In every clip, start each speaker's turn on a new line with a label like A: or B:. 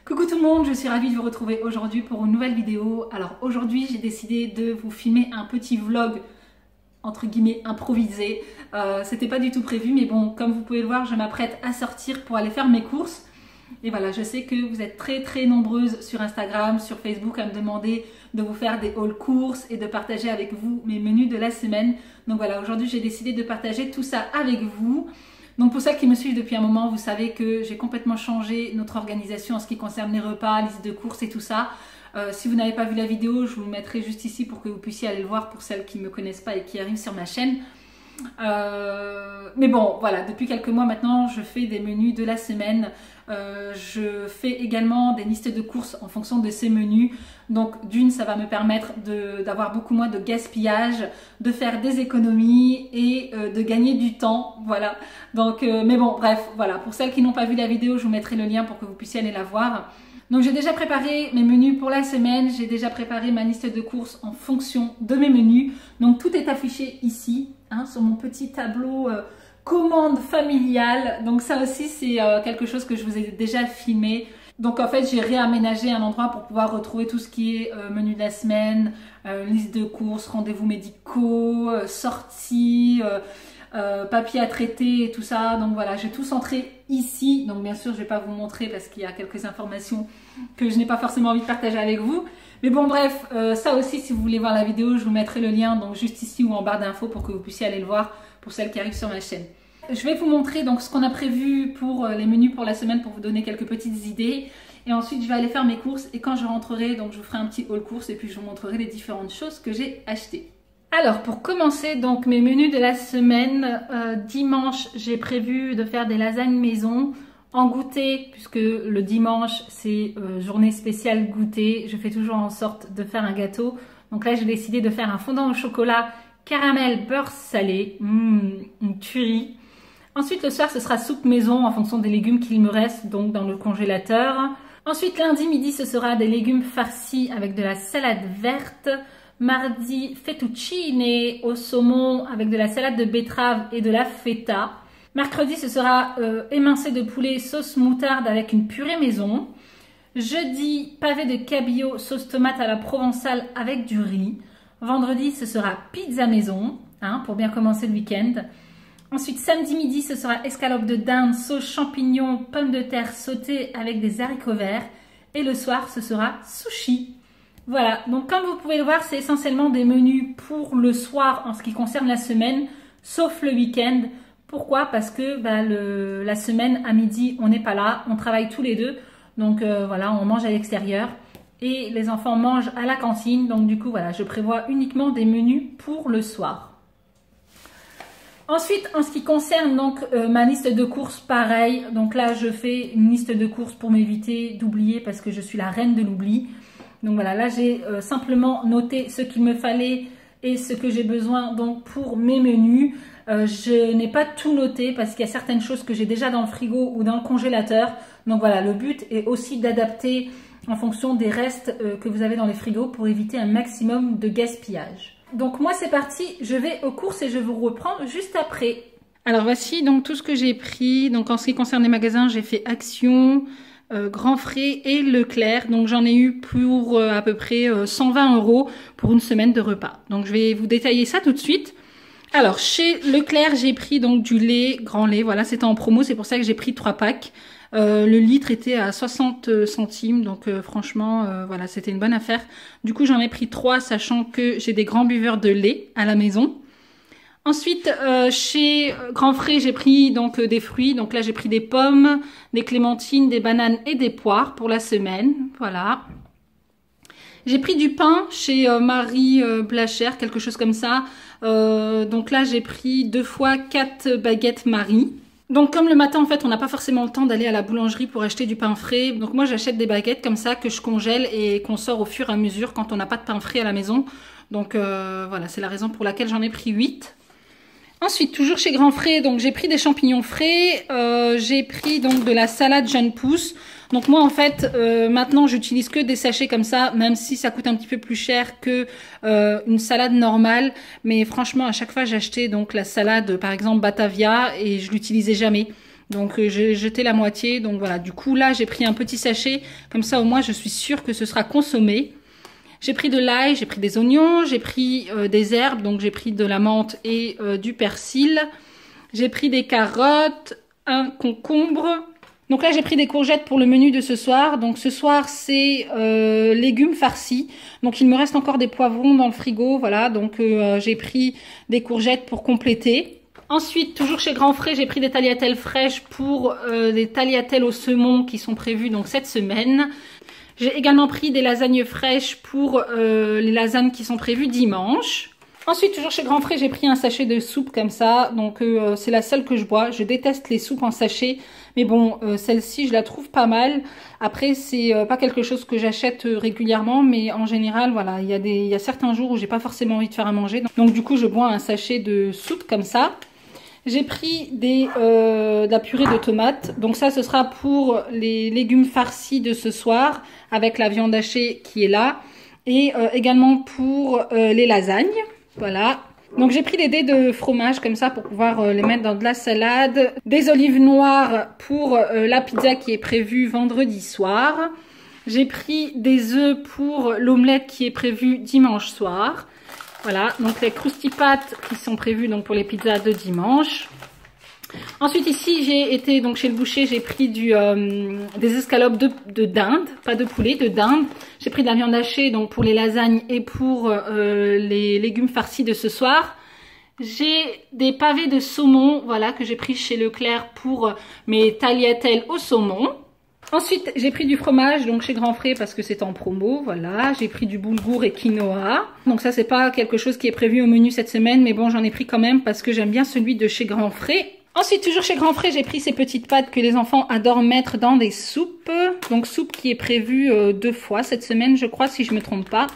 A: Coucou tout le monde, je suis ravie de vous retrouver aujourd'hui pour une nouvelle vidéo. Alors aujourd'hui j'ai décidé de vous filmer un petit vlog entre guillemets improvisé. C'était pas du tout prévu mais bon, comme vous pouvez le voir, je m'apprête à sortir pour aller faire mes courses. Et voilà, je sais que vous êtes très nombreuses sur Instagram, sur Facebook à me demander de vous faire des haul courses et de partager avec vous mes menus de la semaine. Donc voilà, aujourd'hui j'ai décidé de partager tout ça avec vous. Donc pour celles qui me suivent depuis un moment, vous savez que j'ai complètement changé notre organisation en ce qui concerne les repas, liste de courses et tout ça. Si vous n'avez pas vu la vidéo, je vous le mettrai juste ici pour que vous puissiez aller le voir pour celles qui ne me connaissent pas et qui arrivent sur ma chaîne. Mais bon, voilà, depuis quelques mois maintenant, je fais des menus de la semaine. Je fais également des listes de courses en fonction de ces menus. Donc d'une, ça va me permettre d'avoir beaucoup moins de gaspillage, de faire des économies et de gagner du temps. Voilà. Donc, mais bon, bref, voilà. Pour celles qui n'ont pas vu la vidéo, je vous mettrai le lien pour que vous puissiez aller la voir. Donc j'ai déjà préparé mes menus pour la semaine. J'ai déjà préparé ma liste de courses en fonction de mes menus. Donc tout est affiché ici, hein, sur mon petit tableau commande familiale. Donc ça aussi c'est quelque chose que je vous ai déjà filmé. Donc en fait j'ai réaménagé un endroit pour pouvoir retrouver tout ce qui est menu de la semaine, liste de courses, rendez-vous médicaux, sorties, papier à traiter et tout ça. Donc voilà, j'ai tout centré ici. Donc bien sûr je vais pas vous montrer parce qu'il y a quelques informations que je n'ai pas forcément envie de partager avec vous. Mais bon bref, ça aussi si vous voulez voir la vidéo, je vous mettrai le lien donc juste ici ou en barre d'infos pour que vous puissiez aller le voir pour celles qui arrivent sur ma chaîne. Je vais vous montrer donc ce qu'on a prévu pour les menus pour la semaine pour vous donner quelques petites idées. Et ensuite, je vais aller faire mes courses et quand je rentrerai, donc je vous ferai un petit haul course et puis je vous montrerai les différentes choses que j'ai achetées. Alors, pour commencer, donc mes menus de la semaine, dimanche, j'ai prévu de faire des lasagnes maison en goûter puisque le dimanche, c'est journée spéciale goûter. Je fais toujours en sorte de faire un gâteau. Donc là, j'ai décidé de faire un fondant au chocolat caramel beurre salé, une tuerie. Ensuite, le soir, ce sera soupe maison en fonction des légumes qu'il me reste, donc dans le congélateur. Ensuite, lundi midi, ce sera des légumes farcis avec de la salade verte. Mardi, fettuccine au saumon avec de la salade de betterave et de la feta. Mercredi, ce sera émincé de poulet sauce moutarde avec une purée maison. Jeudi, pavé de cabillaud sauce tomate à la provençale avec du riz. Vendredi, ce sera pizza maison, hein, pour bien commencer le week-end. Ensuite, samedi midi, ce sera escalope de dinde, sauce champignons, pommes de terre sautées avec des haricots verts. Et le soir, ce sera sushi. Voilà, donc comme vous pouvez le voir, c'est essentiellement des menus pour le soir en ce qui concerne la semaine, sauf le week-end. Pourquoi? Parce que la semaine, à midi, on n'est pas là, on travaille tous les deux. Donc voilà, on mange à l'extérieur. Et les enfants mangent à la cantine. Donc du coup, voilà, je prévois uniquement des menus pour le soir. Ensuite, en ce qui concerne donc ma liste de courses, pareil. Donc là, je fais une liste de courses pour m'éviter d'oublier parce que je suis la reine de l'oubli. Donc voilà, là j'ai simplement noté ce qu'il me fallait et ce que j'ai besoin donc pour mes menus. Je n'ai pas tout noté parce qu'il y a certaines choses que j'ai déjà dans le frigo ou dans le congélateur. Donc voilà, le but est aussi d'adapter en fonction des restes que vous avez dans les frigos pour éviter un maximum de gaspillage. Donc moi c'est parti, je vais aux courses et je vous reprends juste après. Alors voici donc tout ce que j'ai pris. Donc en ce qui concerne les magasins, j'ai fait Action, Grand Frais et Leclerc. Donc j'en ai eu pour à peu près 120 € pour une semaine de repas. Donc je vais vous détailler ça tout de suite. Alors chez Leclerc, j'ai pris donc du lait, grand lait. Voilà, c'était en promo, c'est pour ça que j'ai pris 3 packs. Le litre était à 60 centimes, donc franchement, voilà, c'était une bonne affaire. Du coup, j'en ai pris 3, sachant que j'ai des grands buveurs de lait à la maison. Ensuite, chez Grand Frais, j'ai pris donc des fruits. Donc là, j'ai pris des pommes, des clémentines, des bananes et des poires pour la semaine. Voilà. J'ai pris du pain chez Marie Blachère, quelque chose comme ça. Donc là, j'ai pris 2 fois 4 baguettes Marie. Donc comme le matin en fait on n'a pas forcément le temps d'aller à la boulangerie pour acheter du pain frais, donc moi j'achète des baguettes comme ça que je congèle et qu'on sort au fur et à mesure quand on n'a pas de pain frais à la maison. Donc voilà, c'est la raison pour laquelle j'en ai pris 8. Ensuite, toujours chez Grand Frais, donc j'ai pris des champignons frais, j'ai pris donc de la salade jeune pousse. Donc moi en fait, maintenant j'utilise que des sachets comme ça, même si ça coûte un petit peu plus cher que une salade normale. Mais franchement, à chaque fois j'achetais donc la salade, par exemple Batavia, et je l'utilisais jamais. Donc j'ai jeté la moitié. Donc voilà, du coup là j'ai pris un petit sachet. Comme ça au moins je suis sûre que ce sera consommé. J'ai pris de l'ail, j'ai pris des oignons, j'ai pris des herbes. Donc j'ai pris de la menthe et du persil. J'ai pris des carottes, un concombre. Donc là j'ai pris des courgettes pour le menu de ce soir. Donc ce soir c'est légumes farcis. Donc il me reste encore des poivrons dans le frigo. Voilà, donc j'ai pris des courgettes pour compléter. Ensuite, toujours chez Grand Frais, j'ai pris des tagliatelles fraîches pour des tagliatelles au saumon qui sont prévues donc cette semaine. J'ai également pris des lasagnes fraîches pour les lasagnes qui sont prévues dimanche. Ensuite, toujours chez Grand Frais, j'ai pris un sachet de soupe comme ça. Donc c'est la seule que je bois. Je déteste les soupes en sachet. Mais bon, celle-ci, je la trouve pas mal. Après, c'est pas quelque chose que j'achète régulièrement. Mais en général, voilà, il y a certains jours où j'ai pas forcément envie de faire à manger. Donc du coup, je bois un sachet de soupe comme ça. J'ai pris de la purée de tomates. Donc ça, ce sera pour les légumes farcis de ce soir avec la viande hachée qui est là. Et également pour les lasagnes. Voilà. Donc j'ai pris des dés de fromage comme ça pour pouvoir les mettre dans de la salade. Des olives noires pour la pizza qui est prévue vendredi soir. J'ai pris des œufs pour l'omelette qui est prévue dimanche soir. Voilà, donc les croustipates qui sont prévues donc pour les pizzas de dimanche. Ensuite ici j'ai été donc chez le boucher, j'ai pris des escalopes de dinde, pas de poulet, de dinde. J'ai pris de la viande hachée donc pour les lasagnes et pour les légumes farcis de ce soir. J'ai des pavés de saumon, voilà, que j'ai pris chez Leclerc pour mes tagliatelles au saumon. Ensuite, j'ai pris du fromage, donc chez Grand Frais parce que c'est en promo, voilà. J'ai pris du boulgour et quinoa. Donc ça, c'est pas quelque chose qui est prévu au menu cette semaine, mais bon, j'en ai pris quand même parce que j'aime bien celui de chez Grand Frais. Ensuite, toujours chez Grand Frais, j'ai pris ces petites pâtes que les enfants adorent mettre dans des soupes. Donc soupe qui est prévue 2 fois cette semaine, je crois, si je me trompe pas.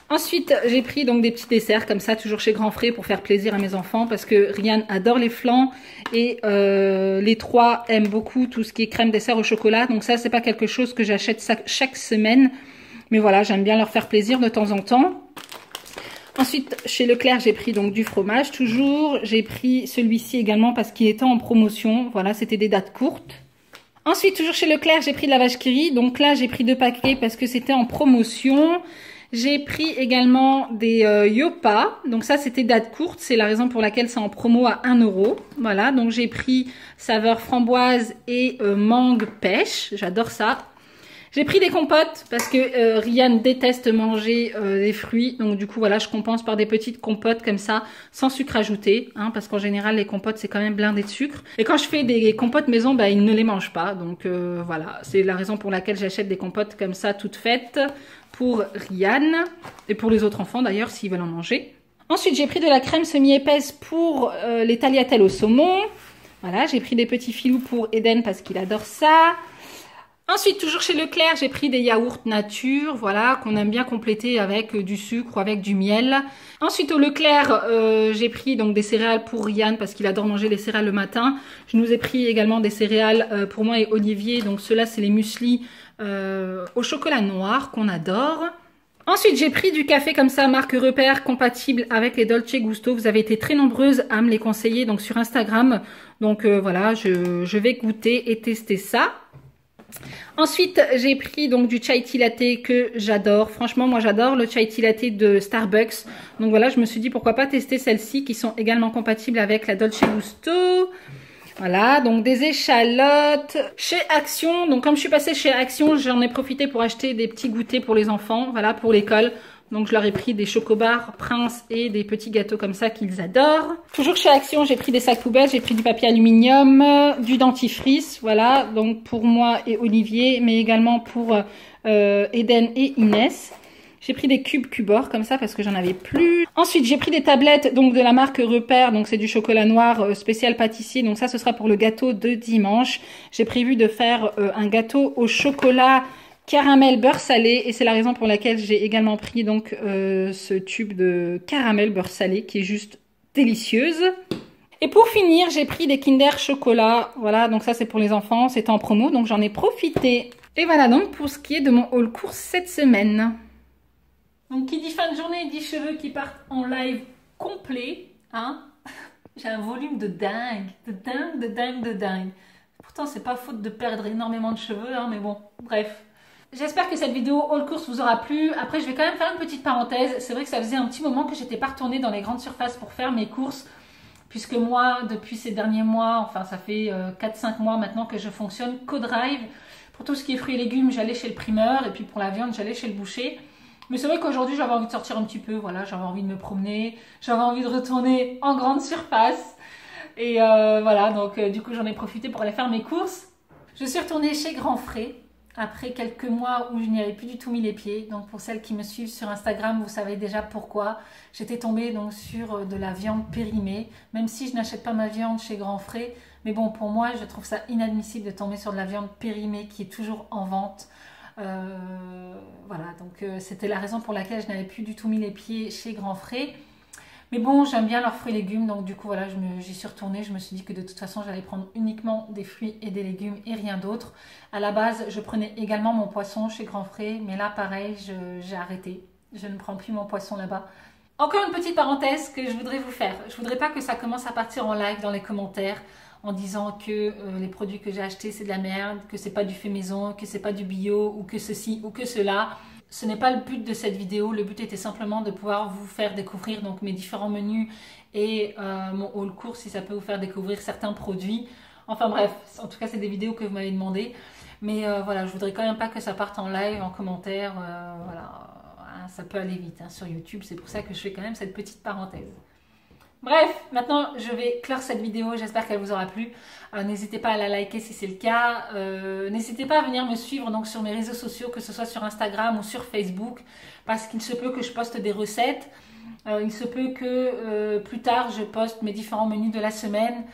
A: Ensuite, j'ai pris donc des petits desserts comme ça, toujours chez Grand Frais pour faire plaisir à mes enfants parce que Ryan adore les flans et les 3 aiment beaucoup tout ce qui est crème dessert au chocolat. Donc ça, c'est pas quelque chose que j'achète chaque semaine. Mais voilà, j'aime bien leur faire plaisir de temps en temps. Ensuite, chez Leclerc, j'ai pris donc du fromage toujours. J'ai pris celui-ci également parce qu'il était en promotion. Voilà, c'était des dates courtes. Ensuite, toujours chez Leclerc, j'ai pris de la vache qui rit. Donc là, j'ai pris 2 paquets parce que c'était en promotion. J'ai pris également des Yopa. Donc ça, c'était date courte. C'est la raison pour laquelle c'est en promo à 1 €. Voilà, donc j'ai pris saveur framboise et mangue pêche. J'adore ça. J'ai pris des compotes parce que Ryan déteste manger des fruits. Donc du coup, voilà, je compense par des petites compotes comme ça, sans sucre ajouté. Hein, parce qu'en général, les compotes, c'est quand même blindé de sucre. Et quand je fais des compotes maison, bah, il ne les mange pas. Donc voilà, c'est la raison pour laquelle j'achète des compotes comme ça, toutes faites pour Ryan. Et pour les autres enfants d'ailleurs, s'ils veulent en manger. Ensuite, j'ai pris de la crème semi-épaisse pour les tagliatelles au saumon. Voilà, j'ai pris des petits filous pour Eden parce qu'il adore ça. Ensuite, toujours chez Leclerc, j'ai pris des yaourts nature, voilà, qu'on aime bien compléter avec du sucre ou avec du miel. Ensuite, au Leclerc, j'ai pris donc des céréales pour Ryan parce qu'il adore manger les céréales le matin. Je nous ai pris également des céréales pour moi et Olivier. Donc ceux-là, c'est les muesli au chocolat noir qu'on adore. Ensuite, j'ai pris du café comme ça, marque Repère, compatible avec les Dolce Gusto. Vous avez été très nombreuses à me les conseiller donc sur Instagram. Donc voilà, je vais goûter et tester ça. Ensuite, j'ai pris donc du chai tea latte que j'adore. Franchement, moi j'adore le chai tea latte de Starbucks. Donc voilà, je me suis dit pourquoi pas tester celles-ci qui sont également compatibles avec la Dolce Gusto. Voilà, donc des échalotes chez Action. Donc comme je suis passée chez Action, j'en ai profité pour acheter des petits goûters pour les enfants, voilà, pour l'école. Donc je leur ai pris des chocobars Prince et des petits gâteaux comme ça qu'ils adorent. Toujours chez Action, j'ai pris des sacs poubelles, j'ai pris du papier aluminium, du dentifrice, voilà, donc pour moi et Olivier, mais également pour Eden et Inès. J'ai pris des cubes Cubor comme ça parce que j'en avais plus. Ensuite, j'ai pris des tablettes donc de la marque Repère, donc c'est du chocolat noir spécial pâtissier. Donc ça, ce sera pour le gâteau de dimanche. J'ai prévu de faire un gâteau au chocolat caramel beurre salé et c'est la raison pour laquelle j'ai également pris donc ce tube de caramel beurre salé qui est juste délicieuse. Et pour finir, j'ai pris des Kinder chocolat. Voilà, donc ça c'est pour les enfants, c'est en promo donc j'en ai profité. Et voilà donc pour ce qui est de mon haul course cette semaine. Donc qui dit fin de journée dit cheveux qui partent en live complet, hein. J'ai un volume de dingue, de dingue, de dingue, de dingue. Pourtant, c'est pas faute de perdre énormément de cheveux, hein, mais bon, bref. J'espère que cette vidéo haul course vous aura plu. Après, je vais quand même faire une petite parenthèse. C'est vrai que ça faisait un petit moment que j'étais pas retournée dans les grandes surfaces pour faire mes courses. Puisque moi, depuis ces derniers mois, enfin ça fait 4-5 mois maintenant que je fonctionne co-drive. Pour tout ce qui est fruits et légumes, j'allais chez le primeur. Et puis pour la viande, j'allais chez le boucher. Mais c'est vrai qu'aujourd'hui, j'avais envie de sortir un petit peu. Voilà, j'avais envie de me promener. J'avais envie de retourner en grande surface. Et voilà, donc du coup, j'en ai profité pour aller faire mes courses. Je suis retournée chez Grand Frais. Après quelques mois où je n'y avais plus du tout mis les pieds. Donc pour celles qui me suivent sur Instagram, vous savez déjà pourquoi. J'étais tombée donc sur de la viande périmée, même si je n'achète pas ma viande chez Grand Frais. Mais bon, pour moi, je trouve ça inadmissible de tomber sur de la viande périmée qui est toujours en vente. Voilà, donc c'était la raison pour laquelle je n'avais plus du tout mis les pieds chez Grand Frais. Mais bon, j'aime bien leurs fruits et légumes, donc du coup, voilà, j'y suis retournée. Je me suis dit que de toute façon, j'allais prendre uniquement des fruits et des légumes et rien d'autre. À la base, je prenais également mon poisson chez Grand Frais, mais là, pareil, j'ai arrêté. Je ne prends plus mon poisson là-bas. Encore une petite parenthèse que je voudrais vous faire. Je voudrais pas que ça commence à partir en live dans les commentaires en disant que les produits que j'ai achetés, c'est de la merde, que c'est pas du fait maison, que c'est pas du bio, ou que ceci, ou que cela. Ce n'est pas le but de cette vidéo, le but était simplement de pouvoir vous faire découvrir donc mes différents menus et mon haul course si ça peut vous faire découvrir certains produits. Enfin bref, en tout cas c'est des vidéos que vous m'avez demandé. Mais voilà, je voudrais quand même pas que ça parte en live, en commentaire, voilà, ça peut aller vite hein, sur YouTube, c'est pour ça que je fais quand même cette petite parenthèse. Bref, maintenant je vais clore cette vidéo, j'espère qu'elle vous aura plu. N'hésitez pas à la liker si c'est le cas. N'hésitez pas à venir me suivre donc, sur mes réseaux sociaux, que ce soit sur Instagram ou sur Facebook, parce qu'il se peut que je poste des recettes. Il se peut que plus tard je poste mes différents menus de la semaine.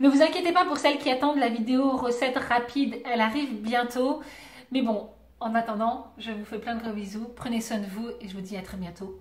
A: Ne vous inquiétez pas pour celles qui attendent la vidéo recette rapide, elle arrive bientôt. Mais bon, en attendant, je vous fais plein de gros bisous. Prenez soin de vous et je vous dis à très bientôt.